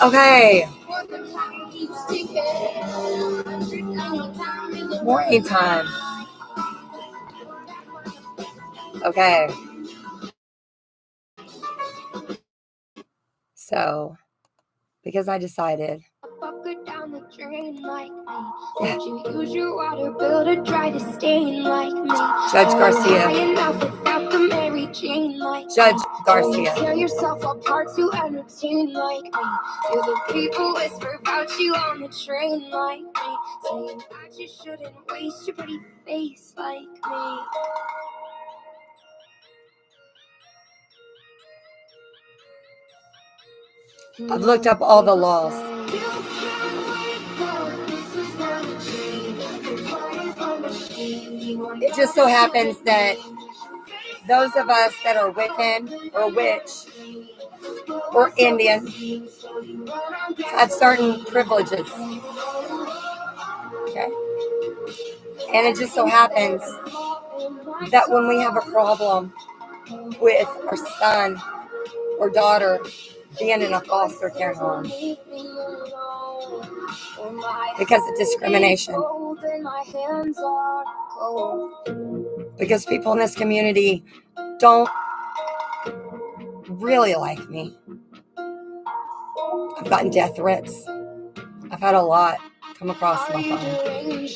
Okay. Morning time. Okay. So, because I decided. Down the drain like me. Did you use your water bill to dry the stain like me? Judge Garcia. Judge Garcia. Tear yourself apart to entertain like me. You're the people whisper about you on the train like me. Saying that you shouldn't waste your pretty face like me. I've looked up all the laws. It just so happens that those of us that are Wiccan or witch or Indian have certain privileges. Okay? And it just so happens that when we have a problem with our son or daughter being in a foster care home because of discrimination, because people in this community don't really like me. I've gotten death threats. I've had a lot come across my phone.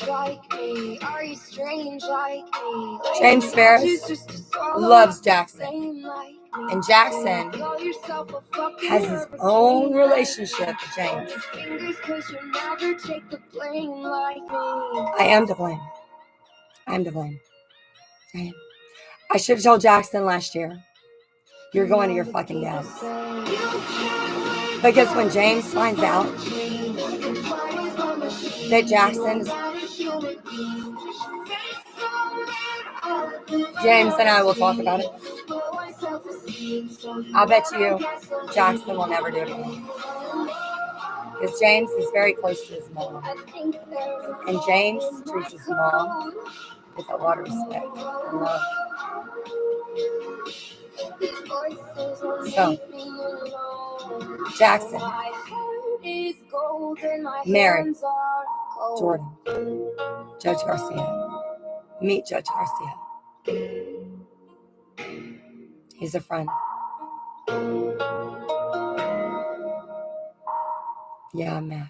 James Ferris loves Jackson. And Jackson has his own relationship with James. I am to blame. I am to blame. I should have told Jackson last year, you're going to your fucking dad's. Because when James finds out that Jackson is... James and I will talk about it. I'll bet you Jackson will never do it again. Because James is very close to his mom. And James treats his mom with a lot of respect and love. So, Jackson, Mary, Jordan, Judge Garcia. Meet Judge Garcia. He's a friend. Yeah, I'm mad.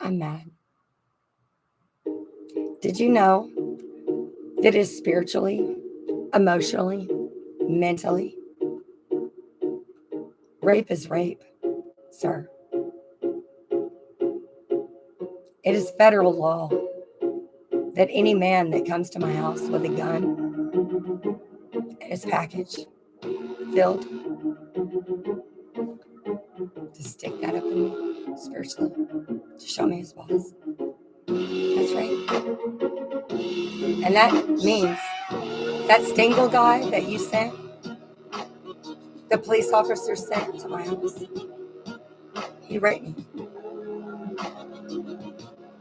I'm mad. Did you know that it is spiritually, emotionally, mentally? Rape is rape, sir. It is federal law that any man that comes to my house with a gun and his package filled, to stick that up in me spiritually, to show me his balls. That's right. And that means that Stengel guy that you sent, the police officer sent to my house, he raped me.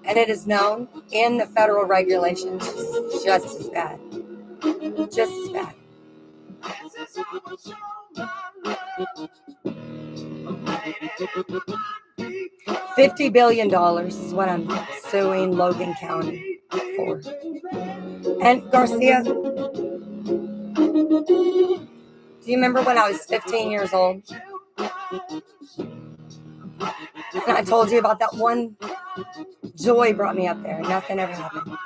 And it is known in the federal regulations just as bad. Just as bad. $50 billion is what I'm suing Logan County for. And Garcia, do you remember when I was 15 years old? And I told you about that one joy brought me up there. Nothing ever happened.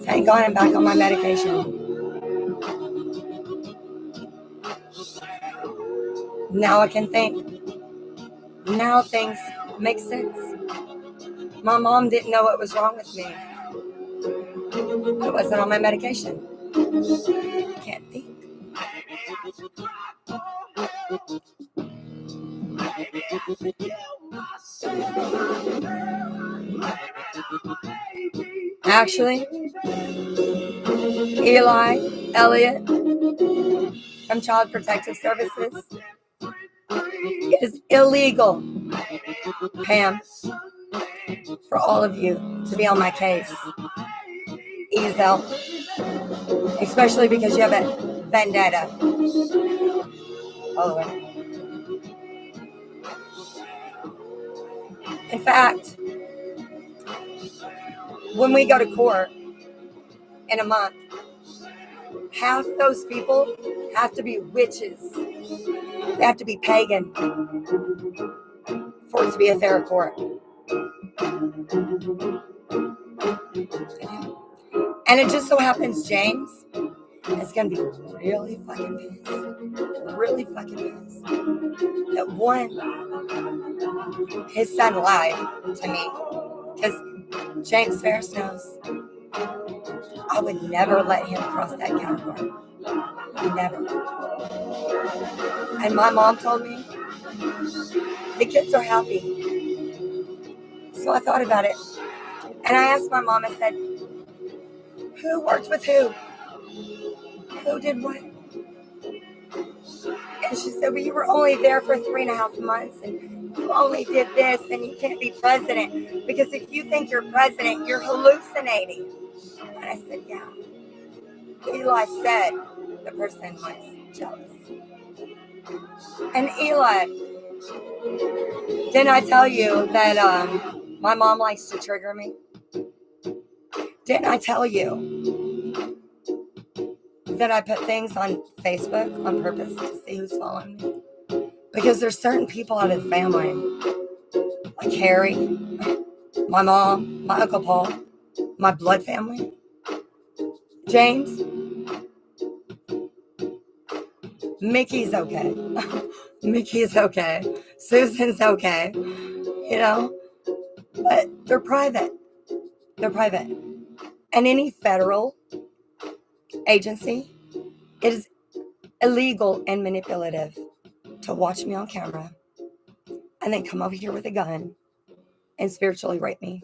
Thank God I'm back on my medication. Now I can think. Now things make sense. My mom didn't know what was wrong with me. I wasn't on my medication. Can't think. Actually, Eli Elliott from Child Protective Services, it is illegal, Pam, for all of you to be on my case. Ezel, especially because you have a vendetta all the way. In fact, when we go to court in a month, half those people have to be witches. They have to be pagan for it to be a fair court. And it just so happens James is going to be really fucking pissed. Really fucking pissed. That one, his son lied to me. Because James Ferris knows I would never let him cross that counter line. Never. And my mom told me the kids are happy. So I thought about it. And I asked my mom, I said, who worked with who? Who did what? And she said, well, you were only there for 3.5 months and you only did this and you can't be president because if you think you're president, you're hallucinating. And I said, yeah. Eli said the person was jealous. And Eli, didn't I tell you that my mom likes to trigger me? Didn't I tell you that I put things on Facebook on purpose to see who's following me? Because there's certain people out of the family, like Harry, my mom, my Uncle Paul, my blood family, James, Mickey's okay. Mickey's okay. Susan's okay. You know? But they're private. They're private. And any federal agency, it is illegal and manipulative to watch me on camera and then come over here with a gun and spiritually rape me.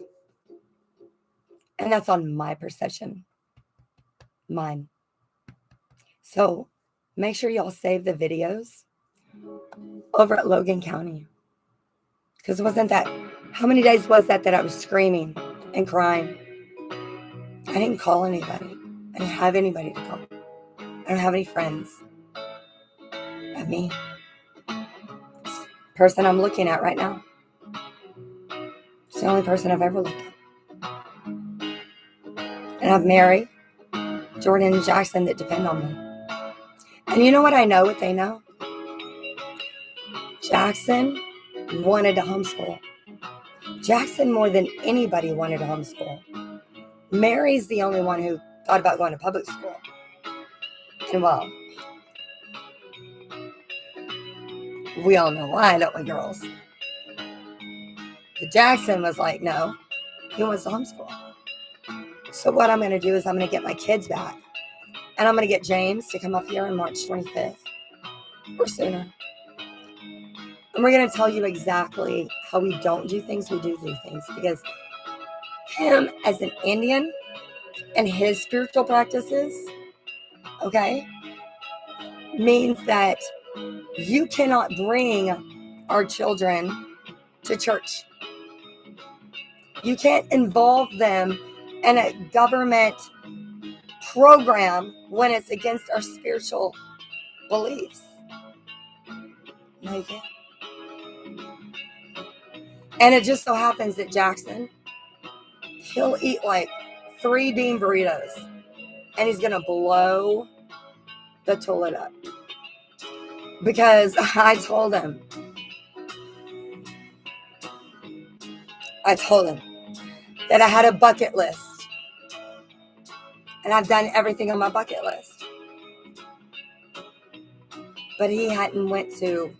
And that's on my perception. Mine. So make sure y'all save the videos over at Logan County. Because wasn't that, how many days was that I was screaming and crying? I didn't call anybody. I didn't have anybody to call. I don't have any friends. I have me. This person I'm looking at right now. It's the only person I've ever looked at. And I have Mary, Jordan, and Jackson that depend on me. And you know what I know, what they know? Jackson wanted to homeschool. Jackson, more than anybody, wanted to homeschool. Mary's the only one who thought about going to public school. And well, we all know why, don't we, girls? But Jackson was like, no, he wants to homeschool. So what I'm going to do is I'm going to get my kids back. And I'm going to get James to come up here on March 25th or sooner. And we're going to tell you exactly how we don't do things, we do things. Because him as an Indian and his spiritual practices, okay, means that you cannot bring our children to church. You can't involve them in a government program when it's against our spiritual beliefs. No, you can't. And it just so happens that Jackson, he'll eat like 3 bean burritos and he's going to blow the toilet up. Because I told him that I had a bucket list. And I've done everything on my bucket list. But he hadn't went to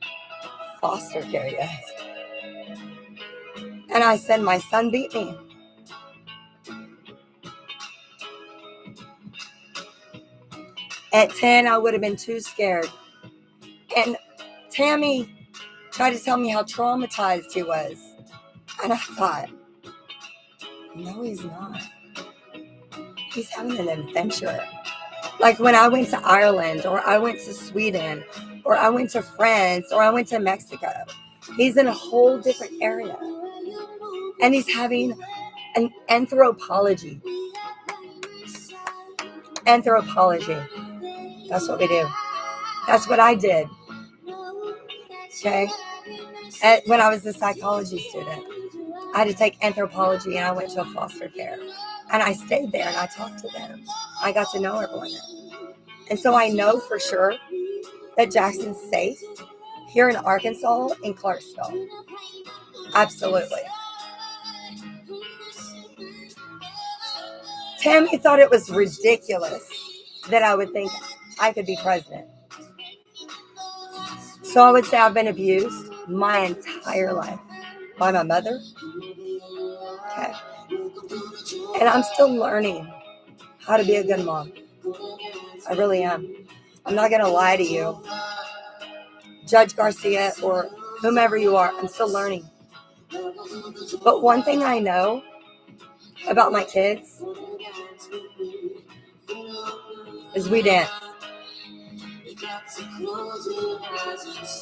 foster care yet. And I said, my son beat me. At 10, I would have been too scared. And Tammy tried to tell me how traumatized he was. And I thought, no, he's not. He's having an adventure. Like when I went to Ireland, or I went to Sweden, or I went to France, or I went to Mexico. He's in a whole different area. And he's having an anthropology. That's what we do. That's what I did. Okay? When I was a psychology student, I had to take anthropology, and I went to a foster care. And I stayed there, and I talked to them. I got to know everyone there. And so I know for sure that Jackson's safe here in Arkansas, in Clarksville. Absolutely. Tammy thought it was ridiculous that I would think I could be president. So I would say I've been abused my entire life by my mother. Okay. And I'm still learning how to be a good mom. I really am. I'm not going to lie to you. Judge Garcia or whomever you are, I'm still learning. But one thing I know about my kids is we dance.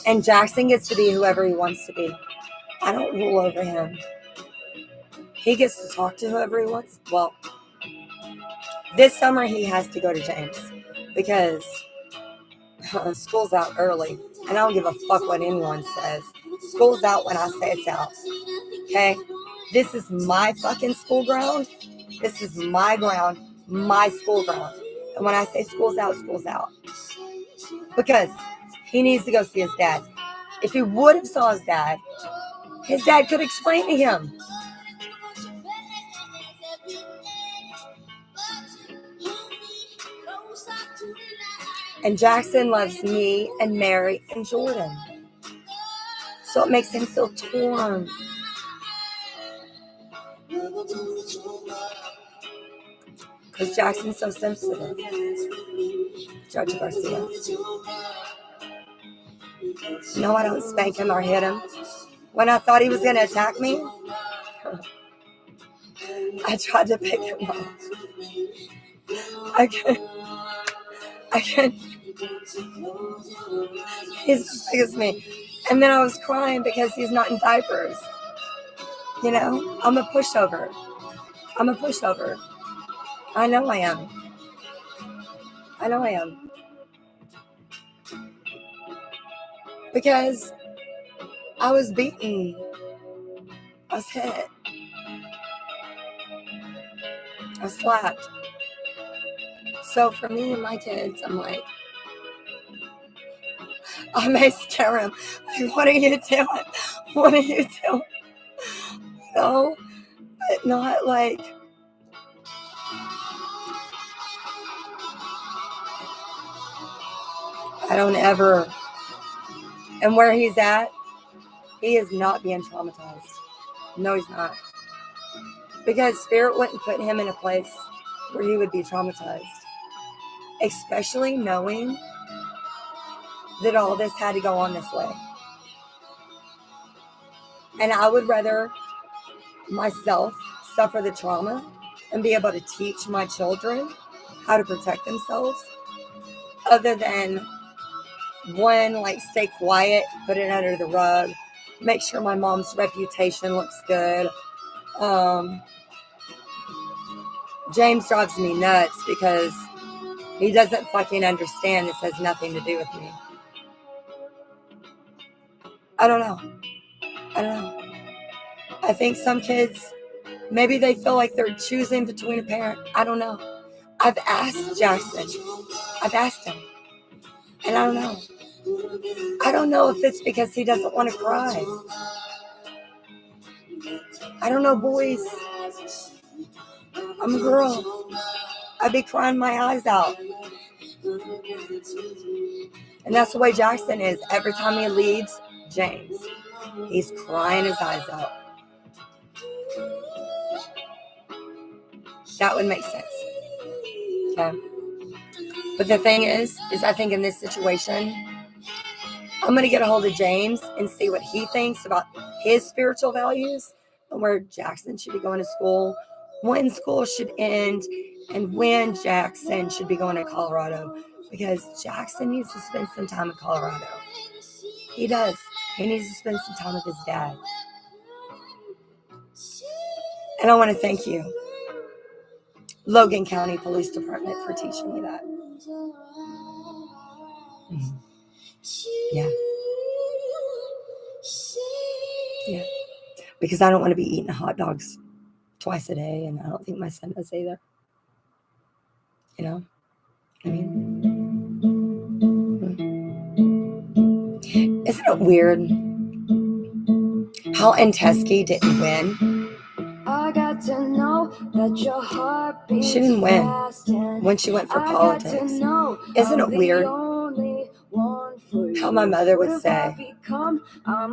And Jackson gets to be whoever he wants to be. I don't rule over him. He gets to talk to whoever he wants. Well, this summer he has to go to James because school's out early. And I don't give a fuck what anyone says. School's out when I say it's out. Okay? This is my fucking school ground. This is my ground, my school ground. And when I say school's out, school's out. Because he needs to go see his dad. If he would have saw his dad could explain to him. And Jackson loves me and Mary and Jordan. So it makes him feel torn. Because Jackson's so sensitive. Judge Garcia. No, I don't spank him or hit him. When I thought he was going to attack me, I tried to pick him up. I can't. He's as big as me. And then I was crying because he's not in diapers. You know, I'm a pushover. I know I am. Because I was beaten. I was hit. I was slapped. So for me and my kids, I'm like, I may scare him. Like, what are you doing? What are you doing? No, but not like. I don't ever. And where he's at, he is not being traumatized. No, he's not. Because Spirit wouldn't put him in a place where he would be traumatized. Especially knowing that all this had to go on this way. And I would rather myself suffer the trauma and be able to teach my children how to protect themselves other than one, like, stay quiet, put it under the rug, make sure my mom's reputation looks good. James drives me nuts because he doesn't fucking understand this has nothing to do with me. I don't know. I think some kids, maybe they feel like they're choosing between a parent. I don't know. I've asked Jackson. I've asked him. And I don't know. I don't know if it's because he doesn't want to cry. I don't know, boys. I'm a girl. I'd be crying my eyes out. And that's the way Jackson is. Every time he leaves James, he's crying his eyes out. That would make sense. Okay. But the thing is I think in this situation, I'm going to get a hold of James and see what he thinks about his spiritual values and where Jackson should be going to school, when school should end, and when Jackson should be going to Colorado. Because Jackson needs to spend some time in Colorado. He does. He needs to spend some time with his dad. And I want to thank you, Logan County Police Department, for teaching me that. Mm-hmm. Yeah. Yeah. Because I don't want to be eating hot dogs twice a day, and I don't think my son does either. You know? I mean, isn't it weird how Entesky didn't win? I got to know that your heart beats She didn't win when she went for politics. Isn't it weird how my mother would say, I'm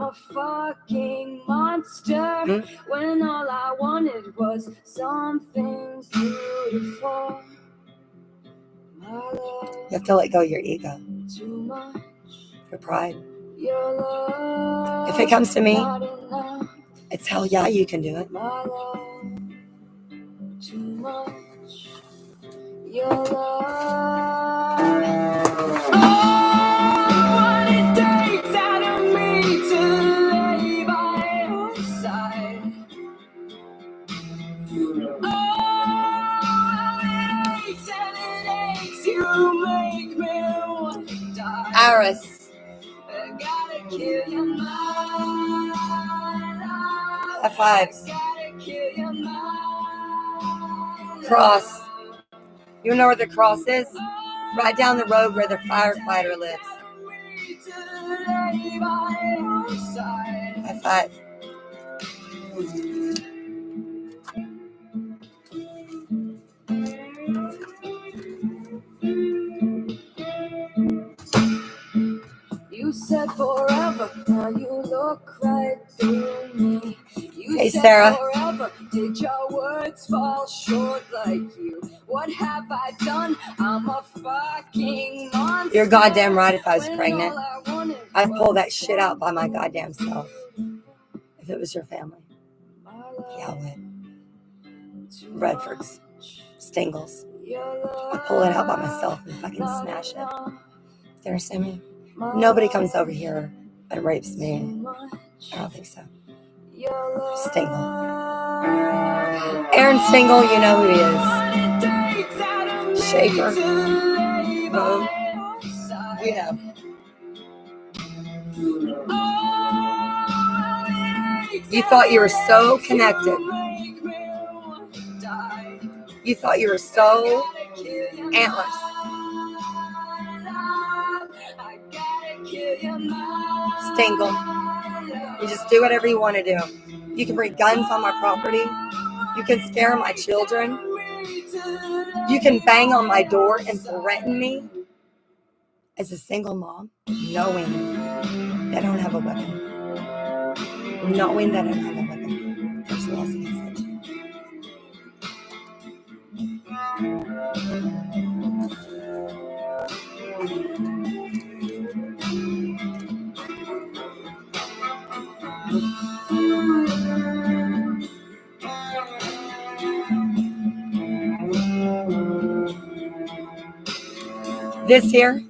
a fucking monster, when all I wanted was something beautiful. You have to let go of your ego, your pride. If it comes to me, it's hell yeah, you can do it. Too much. Your love. Oh, what it takes out of me to lay by your side. Oh, it aches and it aches. You make me want to die. Iris. I gotta kill your mind. High fives. Gotta kill your mind. Cross. You know where the cross is? Right down the road where the firefighter lives. High five. You said forever, now you look right through me. You Hey, said Sarah. Forever, did your words fall short like you? What have I done? I'm a fucking monster. You're goddamn right. If I was pregnant, I'd pull that shit out by my goddamn self. If it was your family. Yeah, I would. Redfords. Stingles. I'd pull it out by myself and fucking smash it. Do you understand me? Nobody comes over here and rapes me. I don't think so. Stingle. Aaron Stingle, you know who he is. Schaefer. Vogue. You know. You thought you were so connected. You thought you were so antlers. Stingle. You just do whatever you want to do. You can bring guns on my property. You can scare my children. You can bang on my door and threaten me as a single mom, knowing that I don't have a weapon. Knowing that I don't have a weapon. There's laws against that too. This here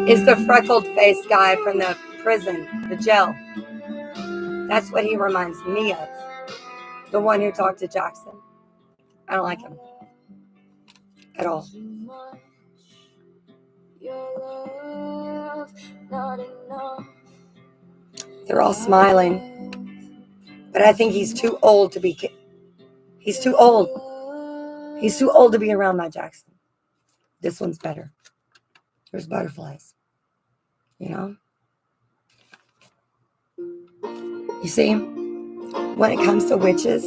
is the freckled-faced guy from the prison, the jail. That's what he reminds me of. The one who talked to Jackson. I don't like him at all. They're all smiling. But I think he's too old to be... He's too old. He's too old to be around my Jackson. This one's better. There's butterflies. You know? You see, when it comes to witches,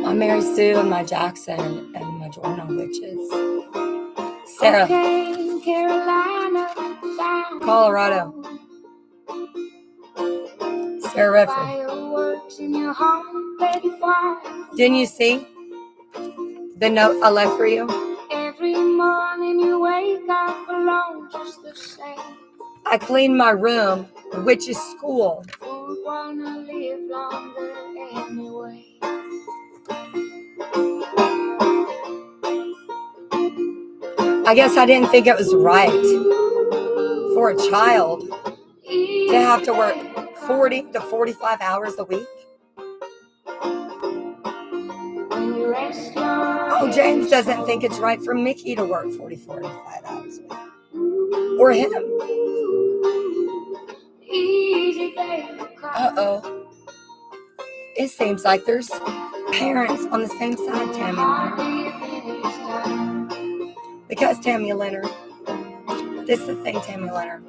my Mary Sue and my Jackson and my Jordan are witches. Sarah. Okay, Carolina, Colorado. Sarah Redford. fireworks in your home, baby, fire. Didn't you see the note I left for you? Every morning you wake up alone, just the same. I cleaned my room, which is school. Would wanna live longer anyway. I guess I didn't think it was right for a child to have to work 40 to 45 hours a week. When you rest your No, James doesn't think it's right for Mickey to work 44 to 5 hours a week. Or him. Uh-oh. It seems like there's parents on the same side, Tammy Leonard. Because Tammy Leonard, this is the thing, Tammy Leonard.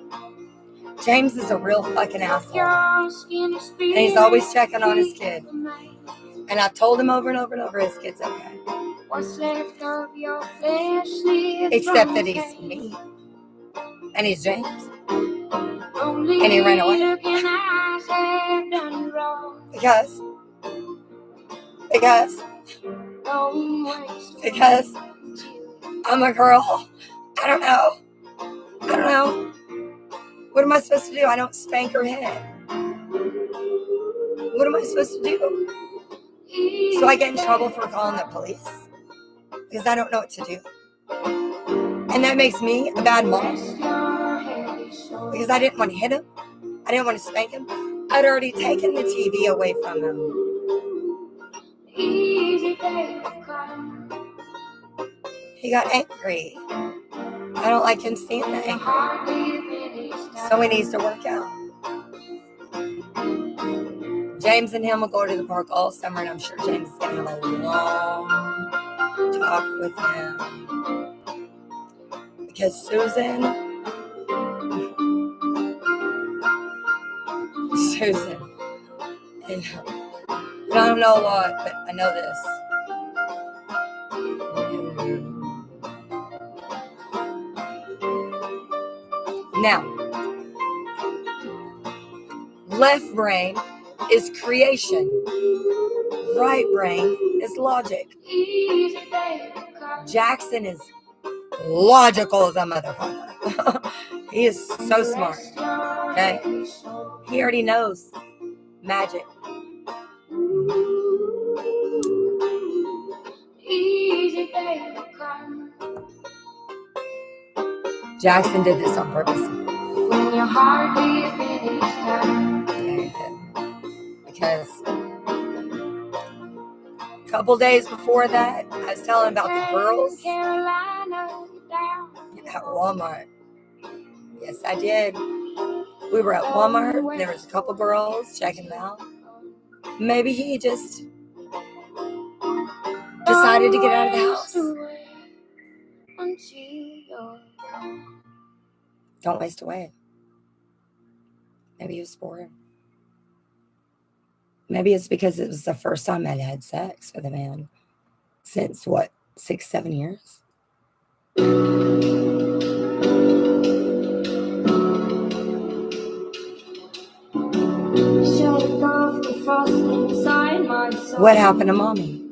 James is a real fucking asshole. And he's always checking on his kid. And I've told him over and over and over his kid's okay. Except that he's me. And he's James. And he ran away. Because I'm a girl. I don't know. What am I supposed to do? I don't spank her head. What am I supposed to do? So I get in trouble for calling the police? Because I don't know what to do. And that makes me a bad mom. Because I didn't want to hit him. I didn't want to spank him. I'd already taken the TV away from him. He got angry. I don't like him seeing that angry. So he needs to work out. James and him will go to the park all summer, and I'm sure James is going to have a long talk with him. Because Susan, and I don't know a lot, but I know this. Now, left brain is creation. Right brain is logic. Jackson is logical as a motherfucker. He is so smart. Okay? He already knows magic. Jackson did this on purpose. When your heart because a couple days before that, I was telling about the girls at Walmart. Yes, I did. We were at Walmart. There was a couple girls checking them out. Maybe he just decided to get out of the house. Don't waste away. Maybe he was bored. Maybe it's because it was the first time I'd had sex with a man since, 6-7 years? What happened to Mommy?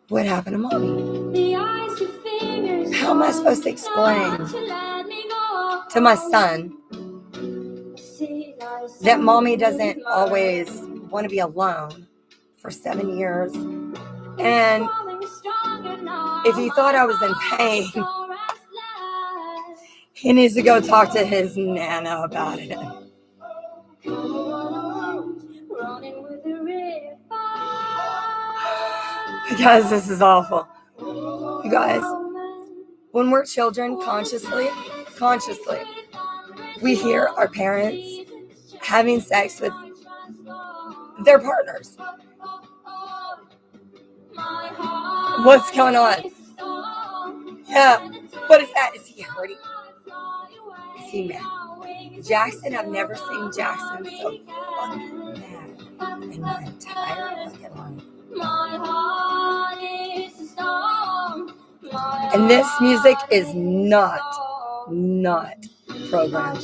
What happened to Mommy? How am I supposed to explain to my son that Mommy doesn't always want to be alone for 7 years? And if he thought I was in pain, he needs to go talk to his Nana about it. Because this is awful. You guys, when we're children, consciously, we hear our parents having sex with their partners. What's going on? Yeah. What is that? Is he hurting? Is he mad? Jackson, I've never seen Jackson so fucking mad in my entire fucking life. And this music is not programmed.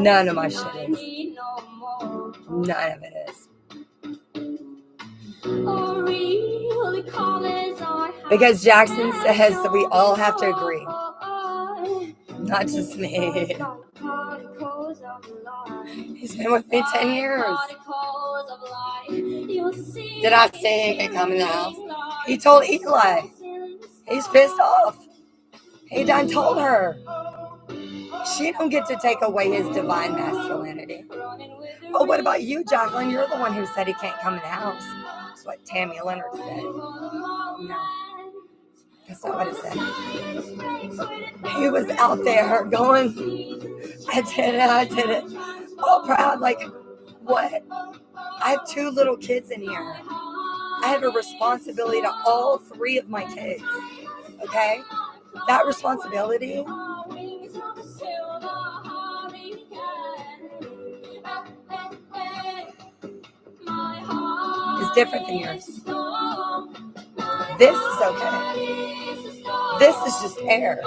None of my shit is. None of it is. Because Jackson says that we all have to agree. Not just me. He's been with me 10 years. Did I say he could come in the house? He told Eli. He's pissed off. He done told her. She don't get to take away his divine masculinity. Oh, what about you, JACLYNN? You're the one who said he can't come in the house. That's what Tammy Leonard said. No, that's not what it said. He was out there going, I did it. All proud, like, what? I have 2 little kids in here. I have a responsibility to all 3 of my kids. Okay? That responsibility is different than yours. This is okay. This is just air.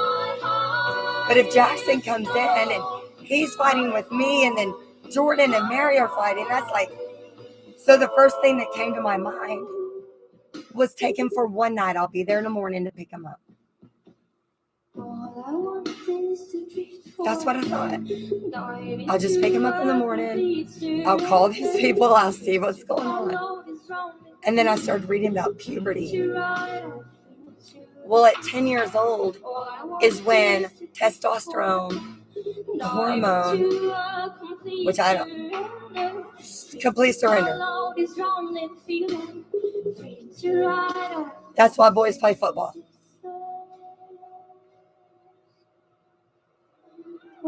But if Jackson comes in and he's fighting with me and then Jordan and Mary are fighting, that's like, so the first thing that came to my mind was take him for one night. I'll be there in the morning to pick him up. That's what I thought. I'll just pick him up in the morning. I'll call these people. I'll see what's going on. And then I started reading about puberty. Well, at 10 years old is when testosterone, the hormone, which I don't, complete surrender. That's why boys play football. I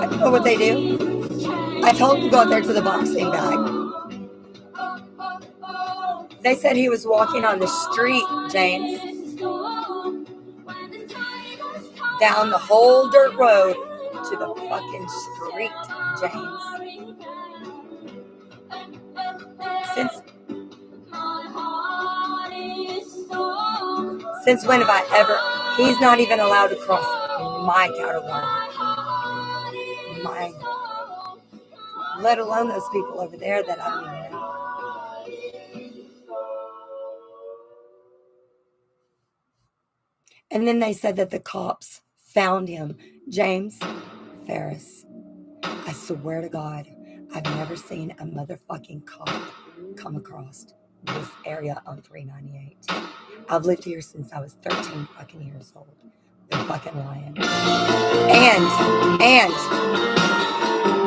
don't know what they do. I told him to go out there to the boxing bag. They said he was walking on the street, James. Down the whole dirt road to the fucking street, James. Since when have I ever? He's not even allowed to cross my cattle line. Mine. Let alone those people over there that I don't even know. And then they said that the cops found him. James Ferris, I swear to God, I've never seen a motherfucking cop come across this area on 398. I've lived here since I was 13 fucking years old. They're fucking lying. And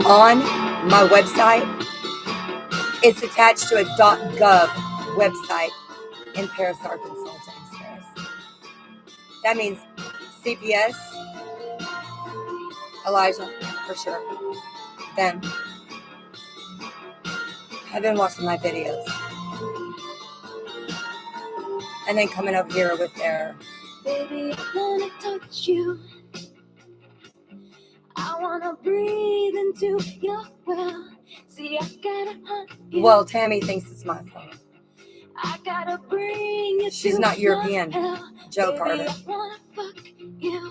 on my website, it's attached to a .gov website in Paris, Arkansas, James Ferris. That means CPS, Elijah, for sure. Then, I've been watching my videos. And then coming up here with their... Baby, I wanna touch you. I wanna breathe into your well. See, I gotta hunt you. Well, Tammy thinks it's my fault. I gotta bring you. She's not European. Joe Baby, Carter. I wanna fuck you.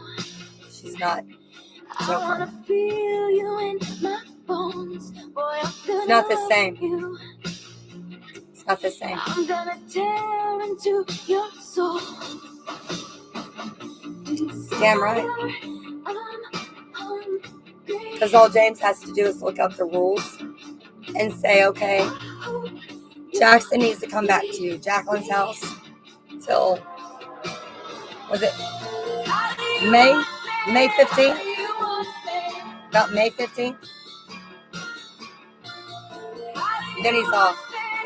She's not Joe Carter. Feel you in my bones. Boy, it's not the same. It's not the same. I'm gonna tear into your soul. Damn right. Because all James has to do is look up the rules and say, okay, Jackson needs to come back to JACLYNN's house till, was it May 15th? About May 15th? Then he's off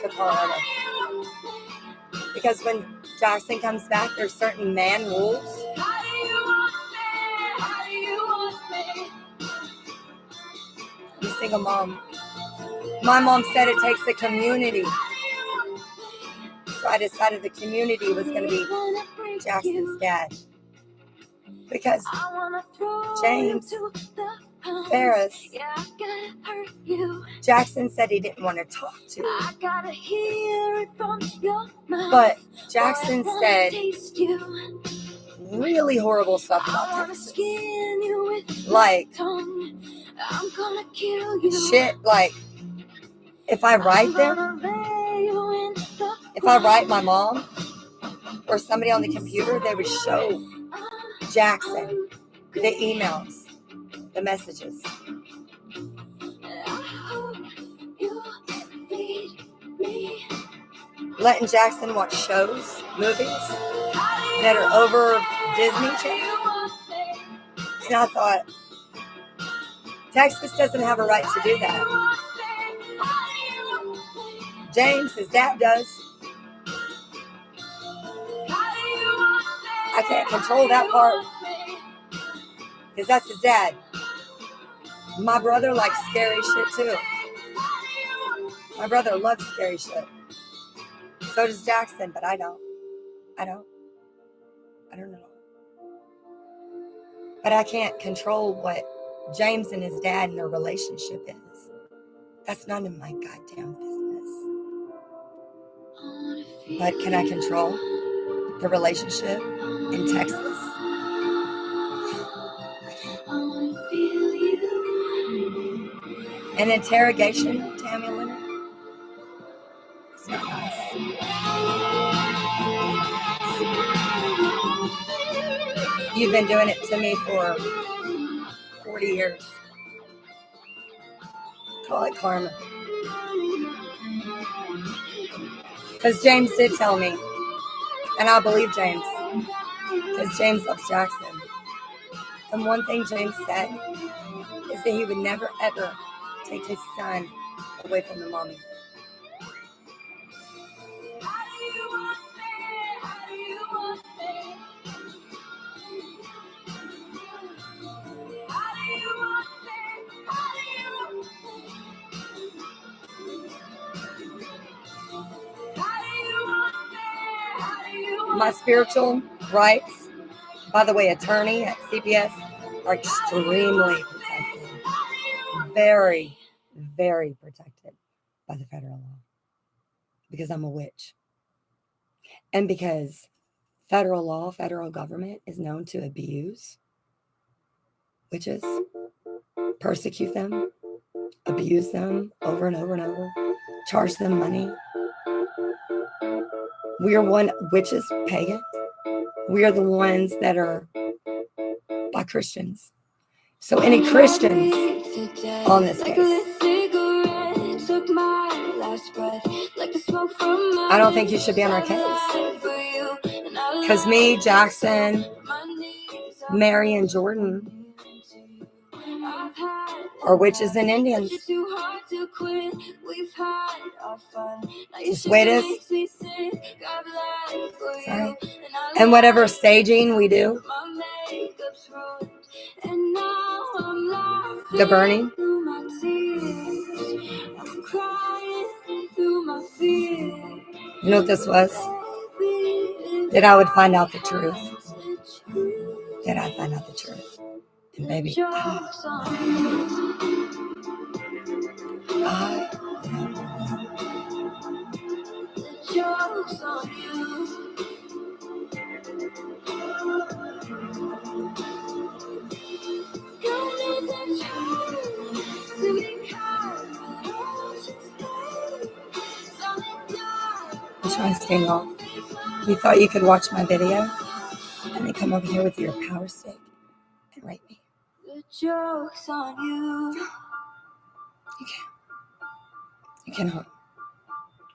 to Colorado. Because when Jackson comes back, there's certain man rules. I'm a single mom. My mom said it takes a community. So I decided the community was going to be Jackson's dad. Because James Ferris, Jackson said he didn't want to talk to her. But Jackson said really horrible stuff about Texas. Like, shit, like, if I write them, if I write my mom or somebody on the computer, they would show Jackson the emails, the messages. Letting Jackson watch shows, movies that are over Disney Channel. And I thought, Texas doesn't have a right to do that. James, his dad, does. I can't control that part because that's his dad. My brother likes scary shit too. My brother loves scary shit. So does Jackson, but I don't. I don't know. But I can't control what James and his dad and their relationship is. That's none of my goddamn business. But can I control the relationship in Texas? An interrogation, Tammy Leonard? It's not nice. You've been doing it to me for 40 years. Call it karma. Because James did tell me, and I believe James, because James loves Jackson. And one thing James said is that he would never, ever take his son away from the mommy. My spiritual rights, by the way, attorney at CPS, are extremely protected. Very, very protected by the federal law. Because I'm a witch. And because federal law, federal government is known to abuse witches, persecute them, abuse them over and over and over, charge them money. We are one, witches, pagan. We are the ones that are by Christians. So any Christians on this case, I don't think you should be on our case. Because me, Jackson, Mary, and Jordan are witches and Indians. Just the way it is. Sorry. And whatever staging we do, the burning, you know what this was? That I would find out the truth. That I'd find out the truth. And baby, I'm trying to stay off. You thought you could watch my video and then come over here with your power stick and rape me. The joke's on you. You can't. You cannot.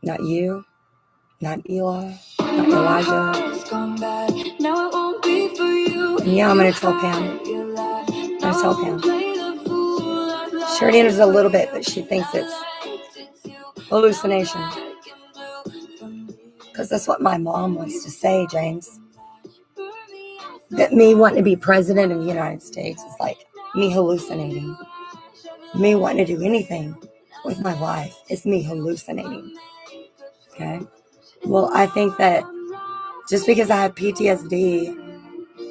Not you. Not Eli. Not Elijah. Now it won't be for you. And yeah, I'm going to tell Pam. I'm going to tell Pam. She already knows a little bit, but she thinks it's hallucination. Because that's what my mom wants to say, James. That me wanting to be president of the United States is like me hallucinating. Me wanting to do anything with my life is me hallucinating. Okay? Well, I think that just because I have PTSD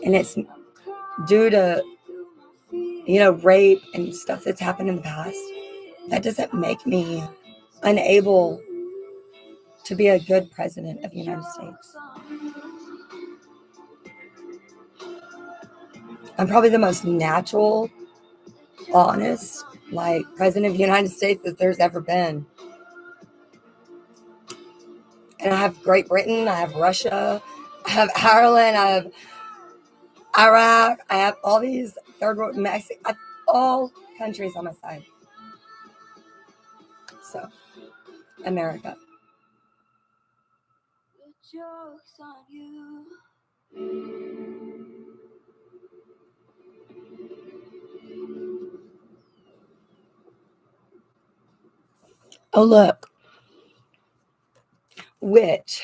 and it's due to, rape and stuff that's happened in the past, that doesn't make me unable to be a good president of the United States. I'm probably the most natural, honest, president of the United States that there's ever been. And I have Great Britain, I have Russia, I have Ireland, I have Iraq, I have all these third world, Mexico, I have all countries on my side. So, America. The joke's on you. Oh, look. Which,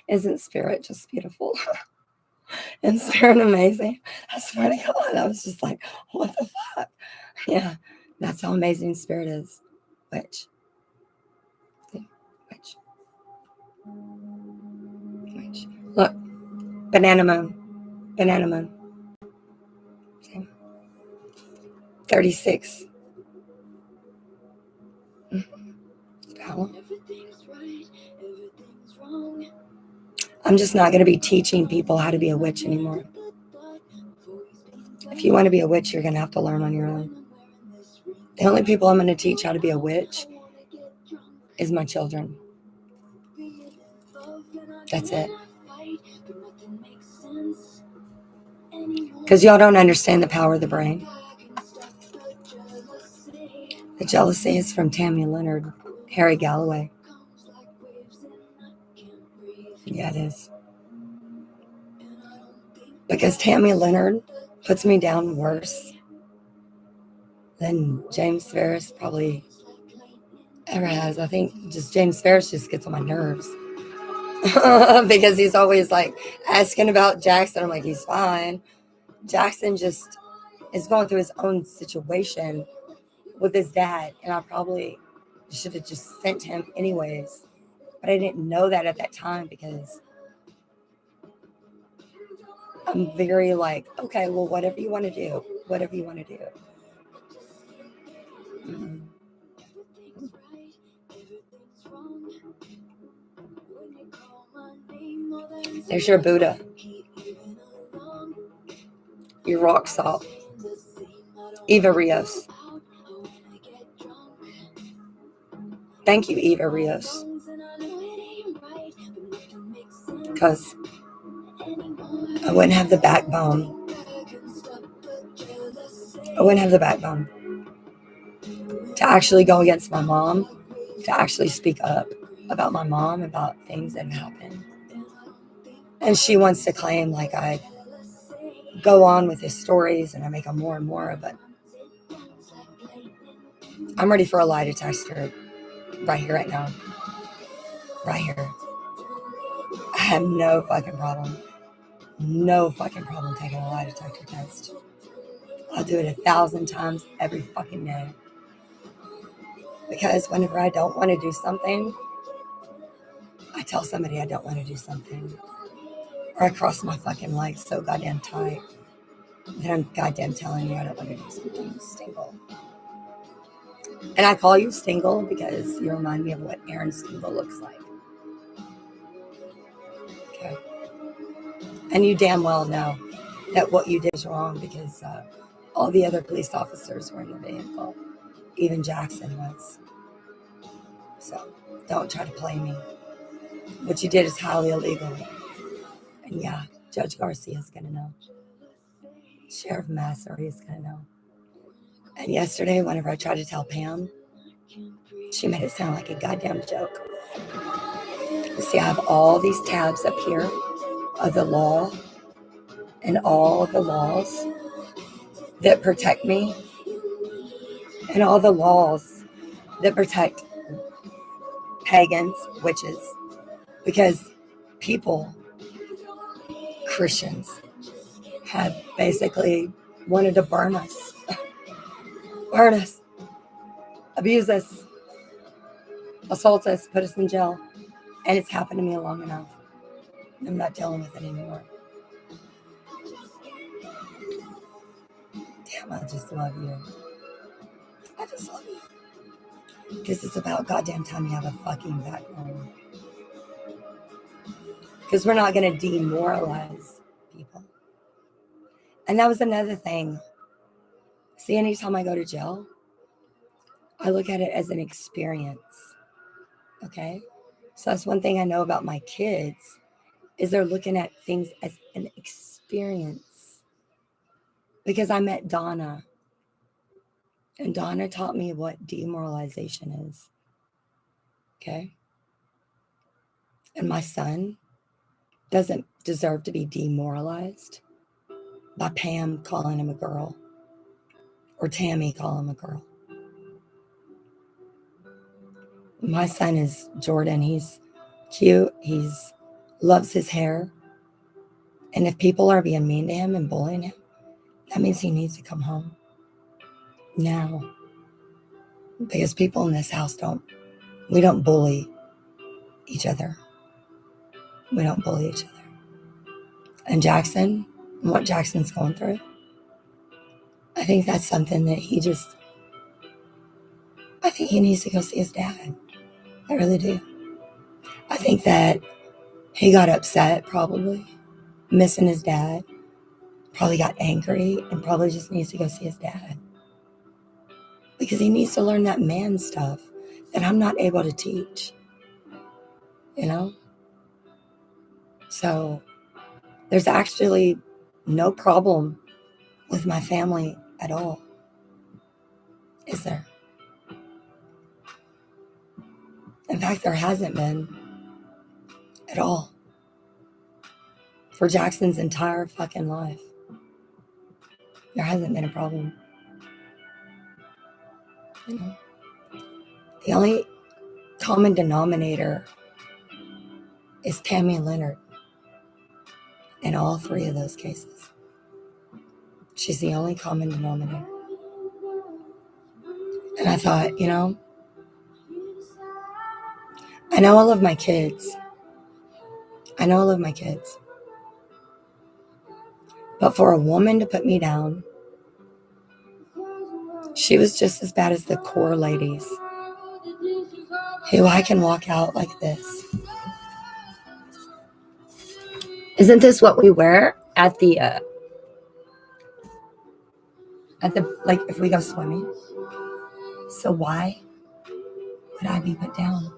isn't spirit just beautiful? And spirit amazing? I swear to God, I was just like, what the fuck? Yeah, that's how amazing spirit is. Witch. See? Witch. Witch. Look, banana moon. Banana moon. See? 36. It's power. I'm just not going to be teaching people how to be a witch anymore. If you want to be a witch, you're going to have to learn on your own. The only people I'm going to teach how to be a witch is my children. That's it. Because y'all don't understand the power of the brain. The jealousy is from Tammy Leonard, Harry Galloway. Yeah, it is. Because Tammy Leonard puts me down worse than James Ferris probably ever has. I think just James Ferris just gets on my nerves. Because he's always like asking about Jackson. I'm like, he's fine. Jackson just is going through his own situation with his dad, and I probably should have just sent him anyways. But I didn't know that at that time because I'm very like, okay, well, whatever you want to do, whatever you want to do. Mm-hmm. There's your Buddha, your rock salt, Eva Rios. Thank you, Eva Rios. Because I wouldn't have the backbone. I wouldn't have the backbone to actually go against my mom, to actually speak up about my mom, about things that have happened. And she wants to claim like I go on with his stories and I make them more and more, but I'm ready for a lie detector right here, right now. Right here. I have no fucking problem. No fucking problem taking a lie detector test. I'll do it 1,000 times every fucking day. Because whenever I don't want to do something, I tell somebody I don't want to do something. Or I cross my fucking legs so goddamn tight that I'm goddamn telling you I don't want to do something. Stingle. And I call you Stingle because you remind me of what Aaron Stingle looks like. Okay. And you damn well know that what you did is wrong because all the other police officers were in the vehicle. Even Jackson was. So don't try to play me. What you did is highly illegal. And yeah, Judge Garcia is going to know. Sheriff Massey is going to know. And yesterday, whenever I tried to tell Pam, she made it sound like a goddamn joke. You see, I have all these tabs up here of the law and all the laws that protect me and all the laws that protect pagans, witches, because people, Christians, have basically wanted to burn us, abuse us, assault us, put us in jail. And it's happened to me long enough. I'm not dealing with it anymore. Damn, I just love you. I just love you. Because it's about goddamn time you have a fucking backbone. Because we're not going to demoralize people. And that was another thing. See, anytime I go to jail, I look at it as an experience. Okay? So that's one thing I know about my kids is they're looking at things as an experience. Because I met Donna. And Donna taught me what demoralization is. Okay? And my son doesn't deserve to be demoralized by Pam calling him a girl or Tammy calling him a girl. My son is Jordan. He's cute. He's loves his hair. And if people are being mean to him and bullying him, that means he needs to come home now. Because people in this house we don't bully each other. We don't bully each other. And Jackson, and what Jackson's going through, I think that's something that I think he needs to go see his dad. I really do. I think that he got upset, probably, missing his dad, probably got angry, and probably just needs to go see his dad. Because he needs to learn that man stuff that I'm not able to teach, you know? So there's actually no problem with my family at all, is there? In fact, there hasn't been at all for Jackson's entire fucking life. There hasn't been a problem. You know? The only common denominator is Tammy Leonard in all three of those cases. She's the only common denominator. And I thought, you know, I know I love my kids. I know I love my kids. But for a woman to put me down, she was just as bad as the core ladies who I can walk out like this. Isn't this what we wear at the like if we go swimming? So why would I be put down?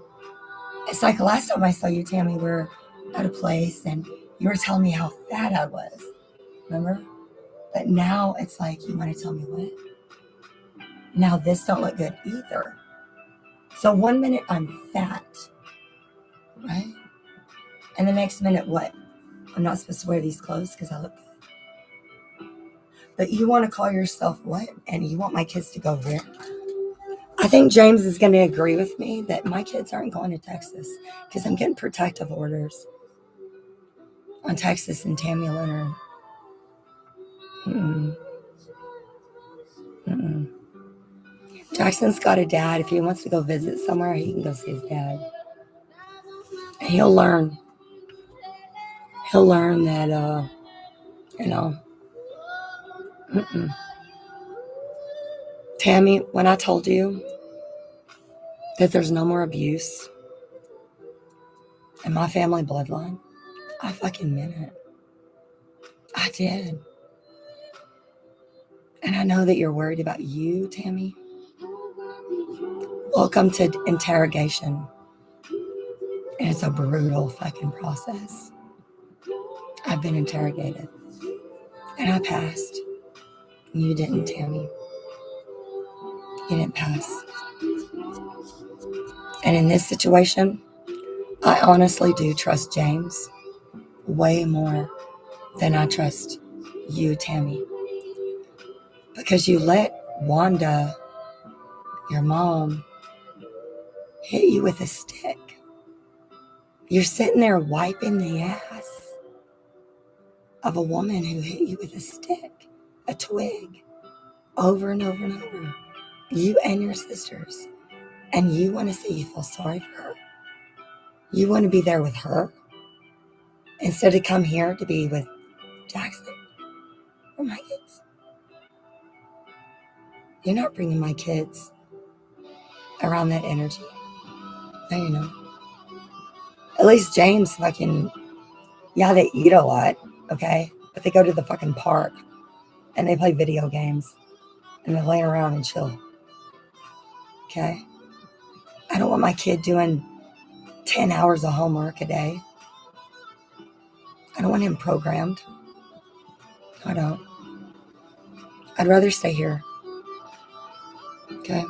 It's like last time I saw you, Tammy, we were at a place and you were telling me how fat I was. Remember? But now it's like you want to tell me what? Now this don't look good either. So 1 minute I'm fat, right? And the next minute what? I'm not supposed to wear these clothes because I look good. But you want to call yourself what? And you want my kids to go where? I think James is going to agree with me that my kids aren't going to Texas because I'm getting protective orders on Texas and Tammy Leonard. Jackson's got a dad. If he wants to go visit somewhere, he can go see his dad. And he'll learn. He'll learn that, you know. Tammy, when I told you that there's no more abuse in my family bloodline, I fucking meant it. I did. And I know that you're worried about you, Tammy. Welcome to interrogation. And it's a brutal fucking process. I've been interrogated. And I passed. You didn't, Tammy. You didn't pass. And in this situation, I honestly do trust James way more than I trust you, Tammy. Because you let Wanda, your mom, hit you with a stick. You're sitting there wiping the ass of a woman who hit you with a stick, a twig, over and over and over. You and your sisters. And you want to say you feel sorry for her? You want to be there with her? Instead of come here to be with Jackson or my kids? You're not bringing my kids around that energy. No, you're not. At least James fucking, yeah, they eat a lot, okay? But they go to the fucking park and they play video games and they lay around and chill, okay? I don't want my kid doing 10 hours of homework a day. I don't want him programmed. I don't. I'd rather stay here, okay?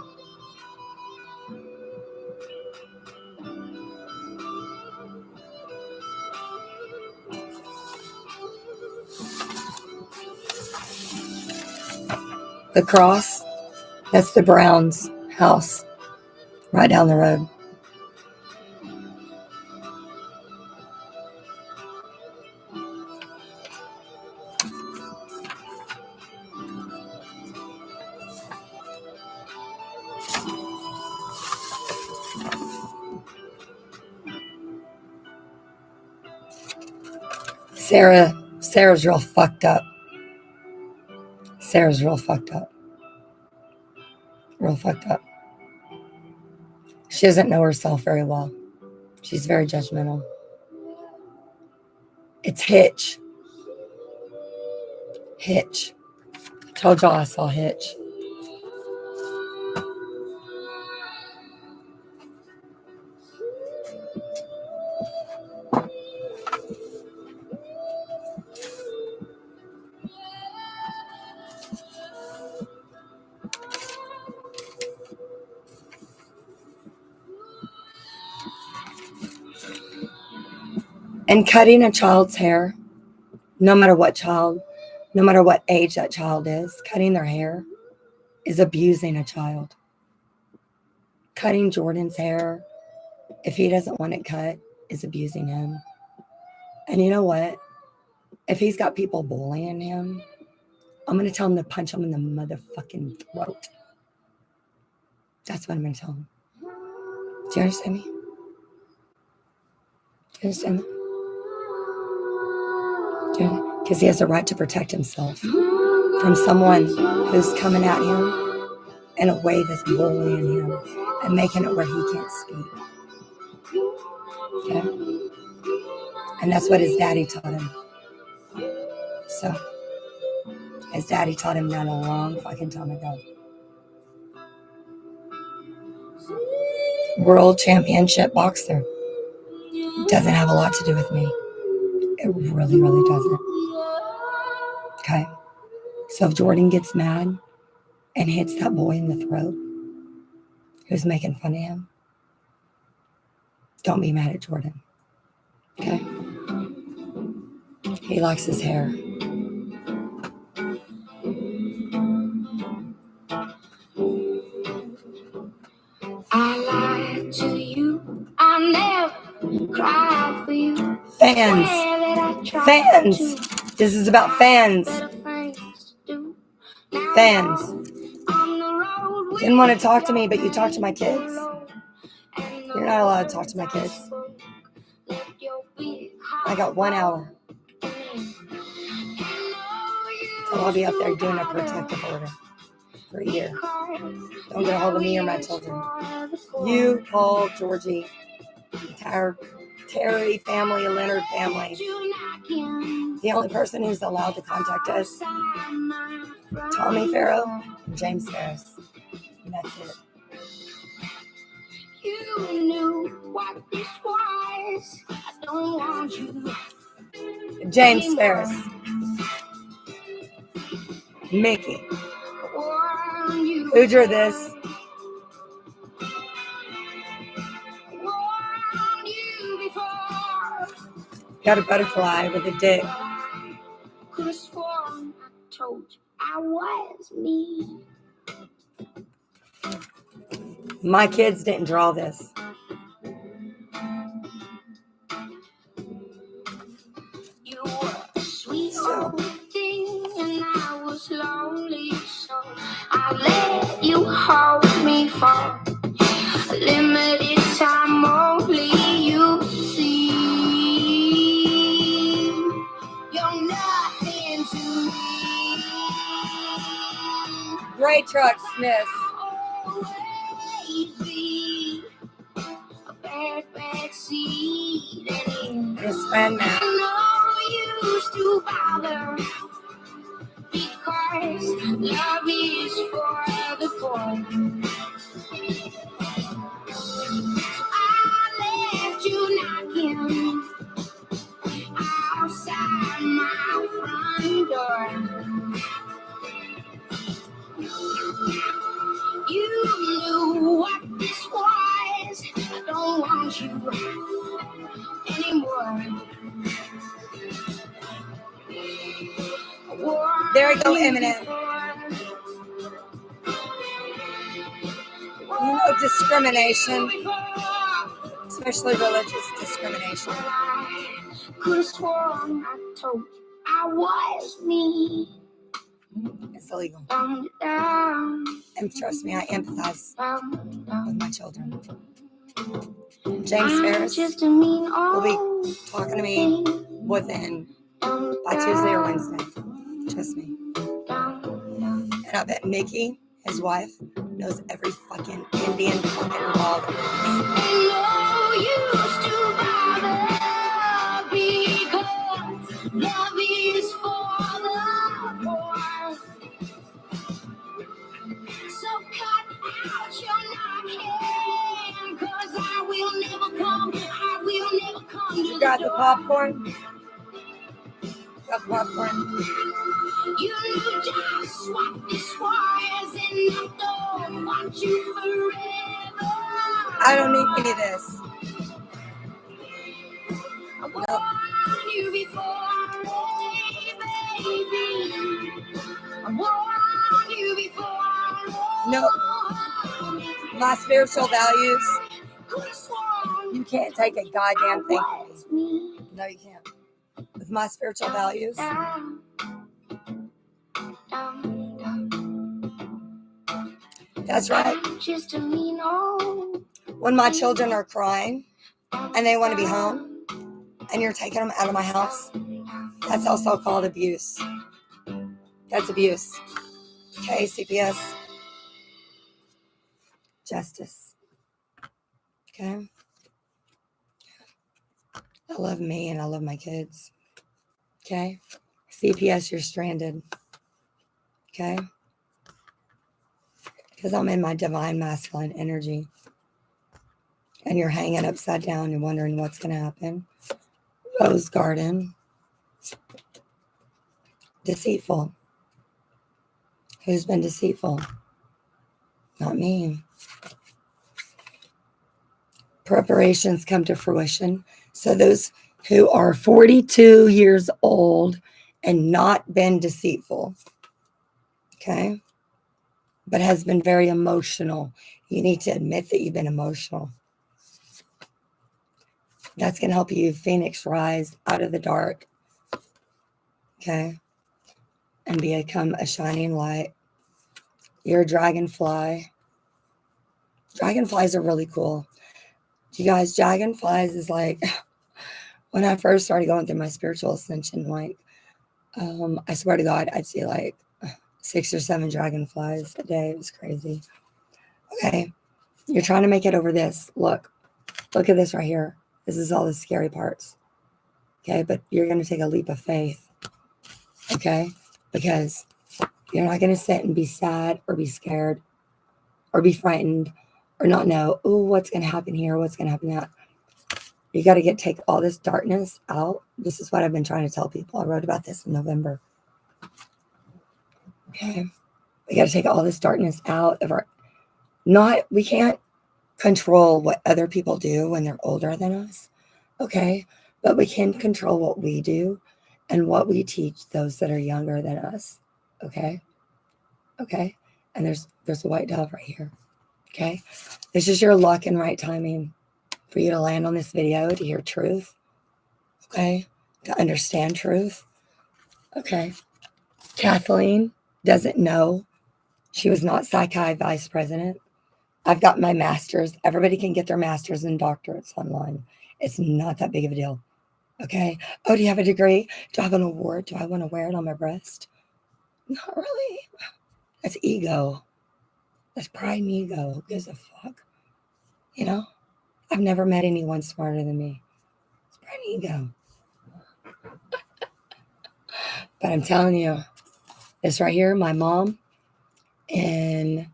The cross, that's the Browns' house right down the road. Sarah's real fucked up. Sarah's real fucked up. Real fucked up. She doesn't know herself very well. She's very judgmental. It's Hitch. Hitch. I told y'all I saw Hitch. And cutting a child's hair, no matter what age that child is, cutting their hair is abusing a child. Cutting Jordan's hair, if he doesn't want it cut, is abusing him. And you know what? If he's got people bullying him, I'm going to tell him to punch him in the motherfucking throat. That's what I'm going to tell him. Do you understand me? Do you understand that? Because he has a right to protect himself from someone who's coming at him in a way that's bullying him and making it where he can't speak. Okay? And that's what his daddy taught him. So, his daddy taught him that a long fucking time ago. World championship boxer. Doesn't have a lot to do with me. It really, really doesn't. Okay? So if Jordan gets mad and hits that boy in the throat who's making fun of him, don't be mad at Jordan. Okay? He likes his hair. I lied to you. I never cried for you. Fans. This is about fans. Fans. Didn't want to talk to me, but you talk to my kids. You're not allowed to talk to my kids. I got 1 hour. So I'll be up there doing a protective order for a year. Don't get a hold of me or my children. You, Paul, Georgie, entire Terry family, Leonard family. The only person who's allowed to contact us, Tommy Farrow and James Ferris. And that's it. You knew what this was. I don't want you. James Ferris. Mickey. Who drew this? Got a butterfly with a dick. Could have sworn I told you I was me. My kids didn't draw this. You were a sweet old thing, and I was lonely, so I let you hold me for a limited time only. You see, you're nothing to me. Great truck, Smith. His friend Matt. Used to bother because love is for the poor. I left you knocking outside my front door. You knew what this was. I don't want you anymore. There we go, Eminem. You know, discrimination, especially religious discrimination. Could have sworn I told you I was me. It's illegal. Down. And trust me, I empathize with my children. James Ferris will be talking to me within by Tuesday or Wednesday. Trust me. And I bet Mickey, his wife, knows every fucking Indian fucking law there So cut out your knocking, 'cause I will never come to You got the popcorn? Got the popcorn? You just what this was, and I don't want you forever. I don't need any of this. I want you before I'm ready, baby. I want you before I'm ready. No. My spiritual values, you can't take a goddamn thing from me. No, you can't. With my spiritual values, that's right. When my children are crying and they want to be home and you're taking them out of my house, that's also called abuse. That's abuse. Okay, CPS. Justice. Okay? I love me and I love my kids. Okay? CPS, you're stranded. Okay? Because I'm in my divine masculine energy. And you're hanging upside down and wondering what's going to happen. Rose garden. Deceitful. Who's been deceitful? Not me. Preparations come to fruition. So those who are 42 years old and not been deceitful, okay, but has been very emotional. You need to admit that you've been emotional. That's going to help you phoenix rise out of the dark, okay, and become a shining light. You're a dragonfly. Dragonflies are really cool. You guys, dragonflies is like, when I first started going through my spiritual ascension, like, I swear to God, I'd see like 6 or 7 dragonflies a day. It was crazy. Okay. You're trying to make it over this. Look at this right here. This is all the scary parts. Okay. But you're going to take a leap of faith. Okay. Because you're not going to sit and be sad or be scared or be frightened or not know, oh, what's going to happen here? What's going to happen that? You got to take all this darkness out. This is what I've been trying to tell people. I wrote about this in November. Okay. We got to take all this darkness out of our, we can't control what other people do when they're older than us. Okay. But we can control what we do and what we teach those that are younger than us. Okay. Okay. And there's a white dove right here. Okay. This is your luck and right timing for you to land on this video, to hear truth. Okay. To understand truth. Okay. JACLYNN doesn't know. She was not Psych-Hi vice president. I've got my master's. Everybody can get their master's and doctorates online. It's not that big of a deal. Okay. Oh, do you have a degree? Do I have an award? Do I want to wear it on my breast? Not really. That's ego. That's pride and ego. Who gives a fuck? You know? I've never met anyone smarter than me. It's pride and ego. But I'm telling you, this right here, my mom in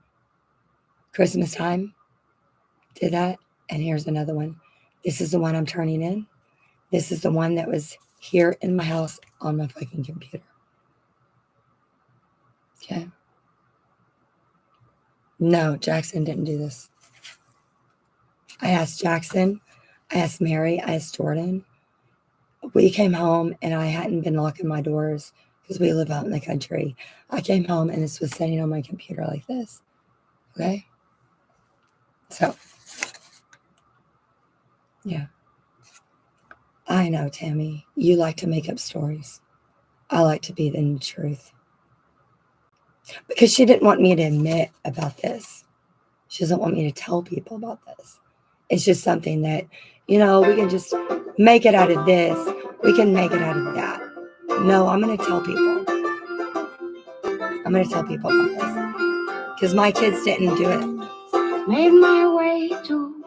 Christmas time did that. And here's another one. This is the one I'm turning in. This is the one that was here in my house on my fucking computer. Okay. No, Jackson didn't do this. I asked Jackson, I asked Mary, I asked Jordan. We came home and I hadn't been locking my doors because we live out in the country. I came home and this was sitting on my computer like this. Okay. So, yeah. I know, Tammy, you like to make up stories. I like to be in the truth. Because she didn't want me to admit about this. She doesn't want me to tell people about this. It's just something that, we can just make it out of this. We can make it out of that. No, I'm going to tell people. I'm going to tell people about this. Because my kids didn't do it. Made my way to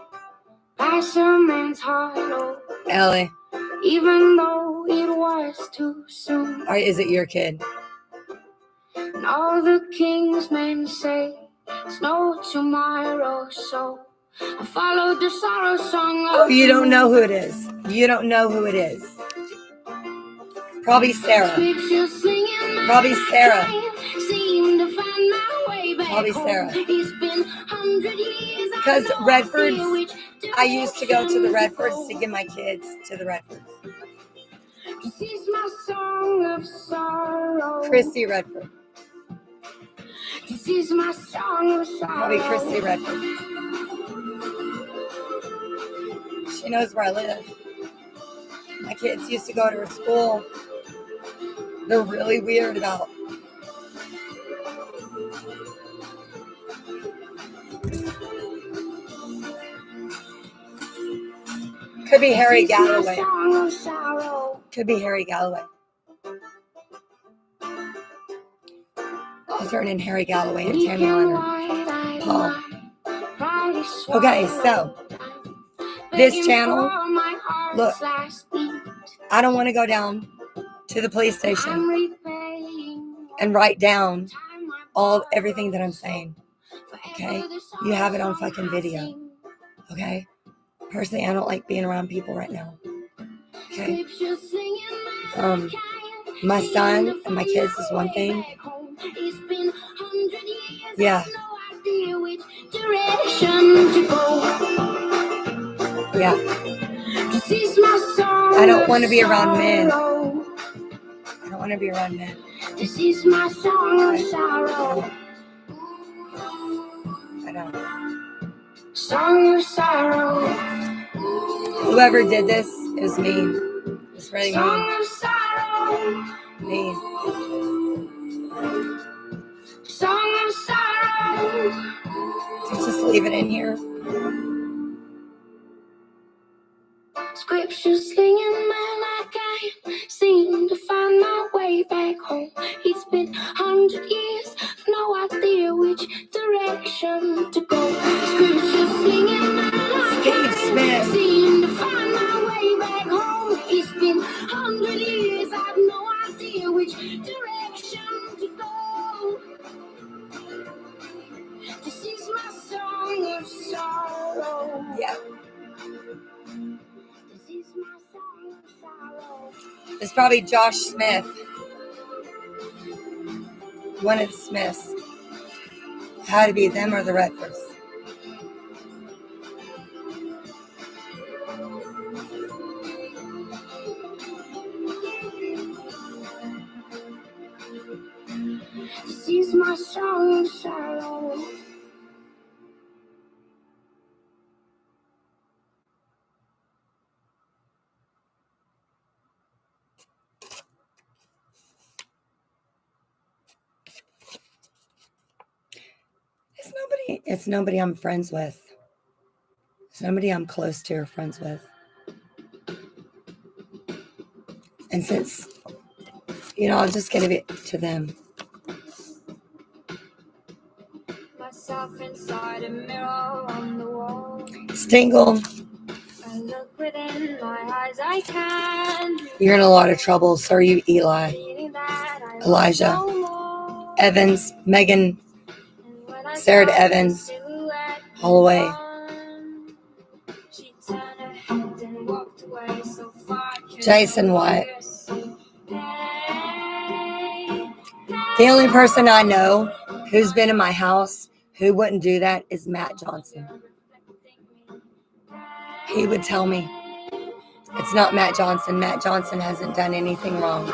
Passerman's Hollow, Ellie, even though it was too soon. or is it your kid? And all the king's men say it's no tomorrow, so I followed the sorrow song. Oh, you don't know who it is. You don't know who it is. Probably Sarah. Probably Sarah. Probably Sarah. Because Redfords, I used to go to the Redfords to give my kids to the Redfords. This is my song of sorrow. Chrissy Redford. This is my song of sorrow. Probably Chrissy Redford. She knows where I live. My kids used to go to her school. They're really weird about. Could be Harry Galloway. Could be Harry Galloway. I'll turn in Harry Galloway and Tammy Leonard. Paul. Okay, so this channel, look, I don't want to go down to the police station and write down everything that I'm saying. Okay? You have it on fucking video. Okay? Personally, I don't like being around people right now. Okay? My son and my kids is one thing. Yeah. Yeah. I don't want to be around men. I don't want to be around men. This is my song of sorrow. I don't. Song of sorrow. Whoever did this is mean. It's really mean. Song of sorrow. Mean. Song of sorrow. Just leave it in here. Scriptures slinging man, I can't seem to find my way back home. It's been 100 years, no idea which direction to go. Scriptures slinging man, I can't seem to find my way back home. It's been 100 years, I've no idea which direction to go. This is my song of sorrow. Yeah. This is my song of sorrow. It's probably Josh Smith. One of the Smiths. Had to be them or the Redfords. This is my song of sorrow. It's nobody I'm friends with. It's nobody I'm close to or friends with. And since, I'll just give it to them. Myself inside a mirror on the wall. Stingle, I look within my eyes, I can. you're in a lot of trouble. So are you, Eli, Elijah, Evans, Megan, Sarah Evans, Holloway. Jason White. The only person I know who's been in my house who wouldn't do that is Matt Johnson. He would tell me, it's not Matt Johnson. Matt Johnson hasn't done anything wrong.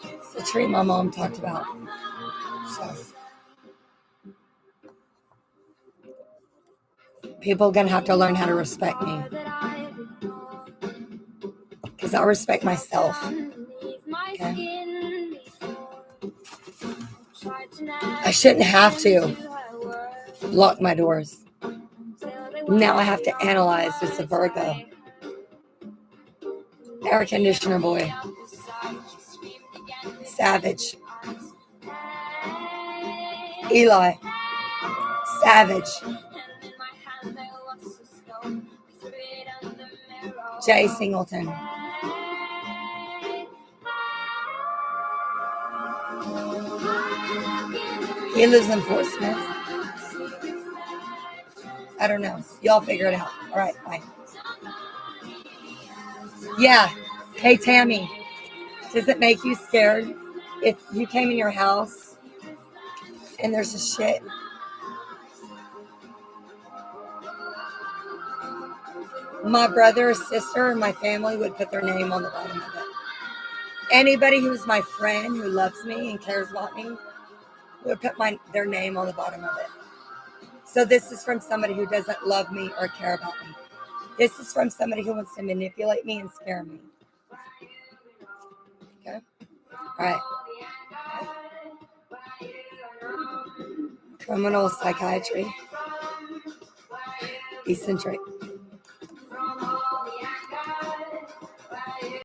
It's the tree my mom talked about. So people are going to have to learn how to respect me. Because I respect myself. Okay? I shouldn't have to lock my doors. Now I have to analyze this a Virgo. Air conditioner boy. Savage. Eli. Savage. Jay Singleton. He lives in Fort Smith. I don't know. Y'all figure it out. All right, bye. Yeah. Hey, Tammy. Does it make you scared if you came in your house and there's a shit? My brother or sister or my family would put their name on the bottom of it. Anybody who's my friend, who loves me and cares about me, would put their name on the bottom of it. So this is from somebody who doesn't love me or care about me. This is from somebody who wants to manipulate me and scare me. Okay? All right. Criminal psychiatry. Eccentric.